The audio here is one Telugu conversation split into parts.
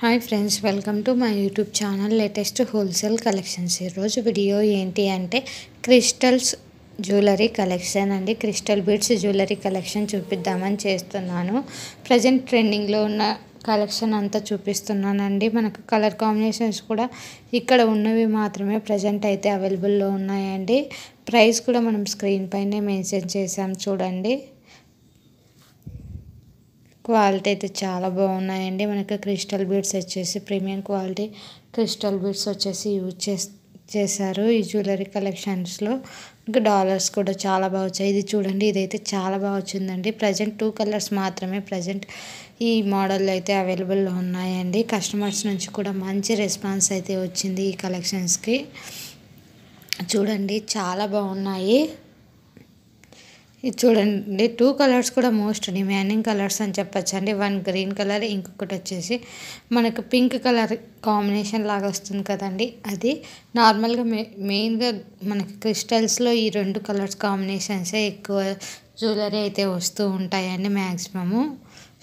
Hi friends, welcome to my YouTube channel latest wholesale collections. ఈరోజు వీడియో ఏంటి అంటే క్రిస్టల్స్ జ్యువెలరీ కలెక్షన్ అండి. క్రిస్టల్ బీడ్స్ జ్యువెలరీ కలెక్షన్ చూపిద్దామని చేస్తున్నాను. ప్రజెంట్ ట్రెండింగ్లో ఉన్న కలెక్షన్ అంతా చూపిస్తున్నానండి. మనకు కలర్ కాంబినేషన్స్ కూడా ఇక్కడ ఉన్నవి మాత్రమే ప్రజెంట్ అయితే అవైలబుల్లో ఉన్నాయండి. ప్రైస్ కూడా మనం స్క్రీన్ పైనే మెన్షన్ చేసాం చూడండి. క్వాలిటీ అయితే చాలా బాగున్నాయండి. మనకి క్రిస్టల్ బీడ్స్ వచ్చేసి ప్రీమియం క్వాలిటీ క్రిస్టల్ బీడ్స్ వచ్చేసి యూజ్ చేశారు ఈ జ్యువెలరీ కలెక్షన్స్లో. ఇంకా డాలర్స్ కూడా చాలా బాగా వచ్చాయి. ఇది చూడండి, ఇదైతే చాలా బాగా వచ్చిందండి. ప్రజెంట్ 2 కలర్స్ మాత్రమే ప్రజెంట్ ఈ మోడల్లో అయితే అవైలబుల్లో ఉన్నాయండి. కస్టమర్స్ నుంచి కూడా మంచి రెస్పాన్స్ అయితే వచ్చింది ఈ కలెక్షన్స్కి. చూడండి, చాలా బాగున్నాయి. ఇది చూడండి, 2 కలర్స్ కూడా మోస్ట్ డిమాండింగ్ కలర్స్ అని చెప్పొచ్చు అండి. 1 గ్రీన్ కలర్, ఇంకొకటి వచ్చేసి మనకు పింక్ కలర్ కాంబినేషన్ లాగా వస్తుంది కదండి, అది నార్మల్గా మెయిన్గా మనకి క్రిస్టల్స్లో ఈ 2 కలర్స్ కాంబినేషన్సే ఎక్కువ జ్యువెలరీ అయితే వస్తూ ఉంటాయండి. మ్యాక్సిమము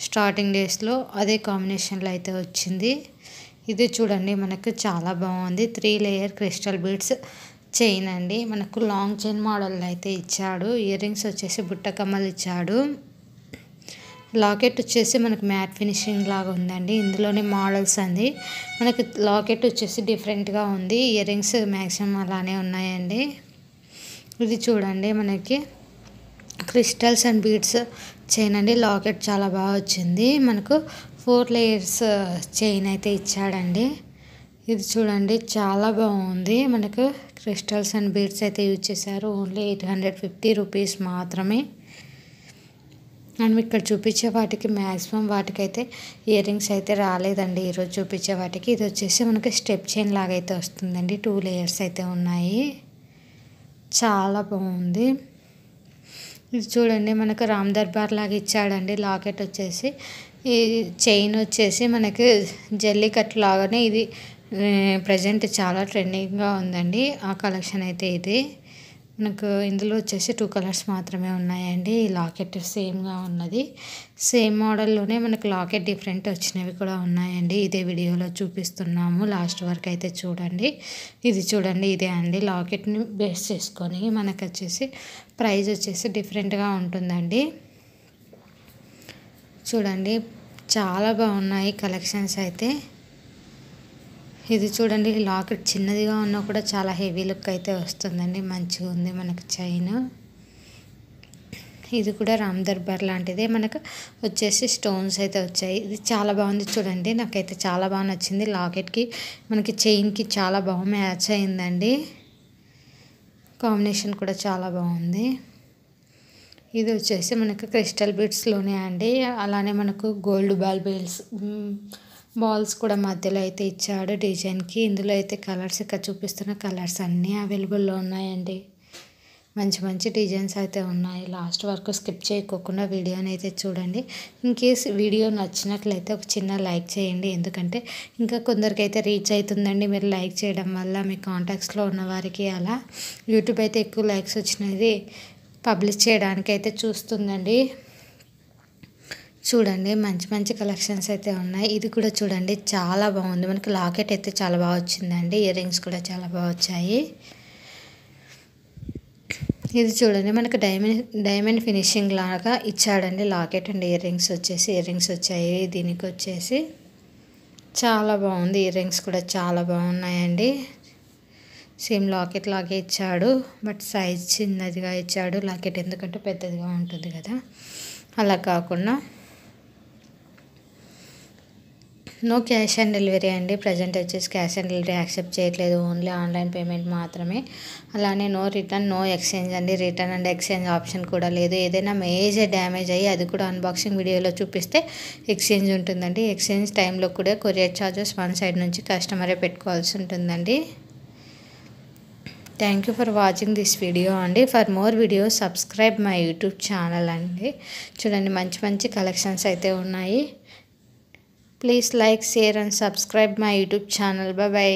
స్టార్టింగ్ డేస్లో అదే కాంబినేషన్లో అయితే వచ్చింది. ఇది చూడండి, మనకు చాలా బాగుంది. 3 లేయర్ క్రిస్టల్ బీడ్స్ చైన్ అండి. మనకు లాంగ్ చైన్ మోడల్ అయితే ఇచ్చాడు. ఇయర్ రింగ్స్ వచ్చేసి బుట్ట కమ్మలు ఇచ్చాడు. లాకెట్ వచ్చేసి మనకు మ్యాట్ ఫినిషింగ్ లాగా ఉందండి. ఇందులోనే మోడల్స్ అండి. మనకి లాకెట్ వచ్చేసి డిఫరెంట్గా ఉంది. ఇయర్ రింగ్స్ మ్యాక్సిమం అలానే ఉన్నాయండి. ఇది చూడండి, మనకి క్రిస్టల్స్ అండ్ బీడ్స్ చైన్ అండి. లాకెట్ చాలా బాగా వచ్చింది. మనకు 4 లేయర్స్ చైన్ అయితే ఇచ్చాడండి. ఇది చూడండి, చాలా బాగుంది. మనకు క్రిస్టల్స్ అండ్ బీడ్స్ అయితే యూజ్ చేశారు. ఓన్లీ 850 రూపీస్ మాత్రమే. మనం ఇక్కడ చూపించే వాటికి మ్యాక్సిమం వాటికైతే ఇయర్ రింగ్స్ అయితే రాలేదండి. ఈరోజు చూపించే వాటికి ఇది వచ్చేసి మనకి స్టెప్ చైన్ లాగా అయితే వస్తుందండి. 2 లేయర్స్ అయితే ఉన్నాయి. చాలా బాగుంది. ఇది చూడండి, మనకు రామ్ దర్బార్ లాగా ఇచ్చాడండి. లాకెట్ వచ్చేసి ఈ చైన్ వచ్చేసి మనకి జల్లికట్ లాగానే ఇది ప్రజెంట్ చాలా ట్రెండింగ్గా ఉందండి. ఆ కలెక్షన్ అయితే ఇది మనకు ఇందులో వచ్చేసి 2 కలర్స్ మాత్రమే ఉన్నాయండి. ఈ లాకెట్ సేమ్గా ఉన్నది. సేమ్ మోడల్లోనే మనకు లాకెట్ డిఫరెంట్ వచ్చినవి కూడా ఉన్నాయండి. ఇదే వీడియోలో చూపిస్తున్నాము, లాస్ట్ వరకు అయితే చూడండి. ఇది చూడండి, ఇదే అండి. లాకెట్ని బేస్ చేసుకొని మనకు వచ్చేసి ప్రైస్ వచ్చేసి డిఫరెంట్గా ఉంటుందండి. చూడండి, చాలా బాగున్నాయి కలెక్షన్స్ అయితే. ఇది చూడండి, లాకెట్ చిన్నదిగా ఉన్నా కూడా చాలా హెవీ లుక్ అయితే వస్తుందండి. మంచిగా ఉంది మనకు చైన్. ఇది కూడా రామ్ దర్బార్ లాంటిదే. మనకు వచ్చేసి స్టోన్స్ అయితే వచ్చాయి. ఇది చాలా బాగుంది చూడండి, నాకైతే చాలా బాగా నచ్చింది. లాకెట్కి మనకి చైన్కి చాలా బాగా మ్యాచ్ అయిందండి. కాంబినేషన్ కూడా చాలా బాగుంది. ఇది వచ్చేసి మనకు క్రిస్టల్ బీడ్స్లోనే అండి. అలానే మనకు గోల్డ్ బాల్స్ కూడా మధ్యలో అయితే ఇచ్చాడు డిజైన్కి. ఇందులో అయితే కలర్స్ ఇక్కడ చూపిస్తున్న కలర్స్ అన్నీ అవైలబుల్లో ఉన్నాయండి. మంచి మంచి డిజైన్స్ అయితే ఉన్నాయి. లాస్ట్ వరకు స్కిప్ చేయకోకుండా వీడియోని అయితే చూడండి. ఇన్ కేస్ వీడియో నచ్చినట్లయితే ఒక చిన్న లైక్ చేయండి. ఎందుకంటే ఇంకా కొందరికైతే రీచ్ అవుతుందండి. మీరు లైక్ చేయడం వల్ల మీ కాంటాక్ట్స్లో ఉన్న వారికి అలా యూట్యూబ్ అయితే ఎక్కువ లైక్స్ వచ్చినది పబ్లిష్ చేయడానికి అయితే చూస్తుందండి. చూడండి, మంచి మంచి కలెక్షన్స్ అయితే ఉన్నాయి. ఇది కూడా చూడండి, చాలా బాగుంది. మనకి లాకెట్ అయితే చాలా బాగా వచ్చిందండి. ఇయర్ రింగ్స్ కూడా చాలా బాగా వచ్చాయి. ఇది చూడండి, మనకు డైమండ్ ఫినిషింగ్ లాగా ఇచ్చాడండి. లాకెట్ అండ్ ఇయర్ రింగ్స్ వచ్చాయి. దీనికి వచ్చేసి చాలా బాగుంది. ఇయర్ రింగ్స్ కూడా చాలా బాగున్నాయండి. సేమ్ లాకెట్ లాగే ఇచ్చాడు, బట్ సైజ్ చిన్నదిగా ఇచ్చాడు. లాకెట్ ఎందుకంటే పెద్దదిగా ఉంటుంది కదా, అలా కాకుండా నో క్యాష్ ఆన్ డెలివరీ అండి. ప్రజెంట్ వచ్చేసి క్యాష్ ఆన్ డెలివరీ యాక్సెప్ట్ చేయట్లేదు. ఓన్లీ ఆన్లైన్ పేమెంట్ మాత్రమే. అలానే నో రిటర్న్, నో ఎక్స్చేంజ్ అండి. రిటర్న్ అండ్ ఎక్స్చేంజ్ ఆప్షన్ కూడా లేదు. ఏదైనా మేజర్ డ్యామేజ్ అయ్యి అది కూడా అన్బాక్సింగ్ వీడియోలో చూపిస్తే ఎక్స్చేంజ్ ఉంటుందండి. ఎక్స్చేంజ్ టైంలో కూడా కొరియర్ ఛార్జెస్ 1 సైడ్ నుంచి కస్టమరే పెట్టుకోవాల్సి ఉంటుందండి. Thank you for watching this video అండి. For more videos subscribe my YouTube channel అండి. చూడండి, మంచి మంచి కలెక్షన్స్ అయితే ఉన్నాయి. Please like, share and subscribe my YouTube channel. Bye.